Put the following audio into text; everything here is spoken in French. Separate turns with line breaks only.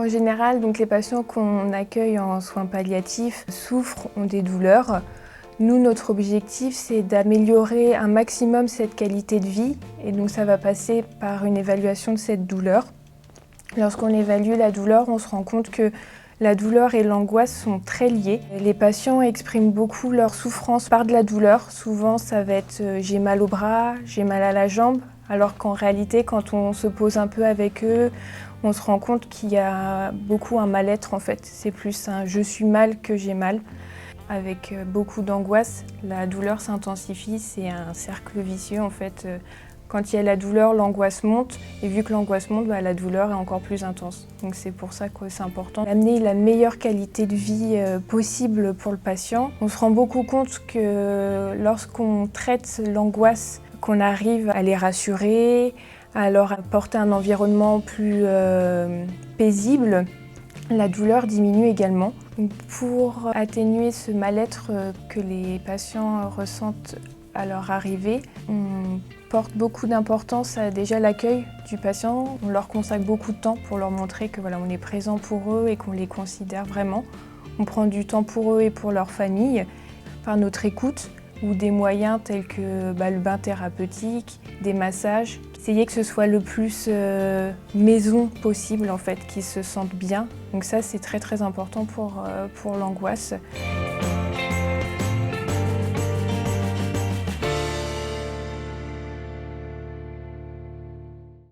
En général, donc les patients qu'on accueille en soins palliatifs souffrent, ont des douleurs. Nous, notre objectif, c'est d'améliorer un maximum cette qualité de vie et donc ça va passer par une évaluation de cette douleur. Lorsqu'on évalue la douleur, on se rend compte que la douleur et l'angoisse sont très liées. Les patients expriment beaucoup leur souffrance par de la douleur. Souvent, ça va être j'ai mal au bras, j'ai mal à la jambe, alors qu'en réalité, quand on se pose un peu avec eux, on se rend compte qu'il y a beaucoup un mal-être en fait. C'est plus un je suis mal que j'ai mal. Avec beaucoup d'angoisse, la douleur s'intensifie, c'est un cercle vicieux en fait. Quand il y a la douleur, l'angoisse monte, et vu que l'angoisse monte, la douleur est encore plus intense. Donc c'est pour ça que c'est important d'amener la meilleure qualité de vie possible pour le patient. On se rend beaucoup compte que lorsqu'on traite l'angoisse, qu'on arrive à les rassurer, à leur apporter un environnement plus paisible, la douleur diminue également. Pour atténuer ce mal-être que les patients ressentent à leur arrivée, on porte beaucoup d'importance à déjà l'accueil du patient. On leur consacre beaucoup de temps pour leur montrer que on est présent pour eux et qu'on les considère vraiment. On prend du temps pour eux et pour leur famille par notre écoute ou des moyens tels que le bain thérapeutique, des massages. Essayer que ce soit le plus maison possible en fait, qu'ils se sentent bien. Donc ça c'est très important pour l'angoisse.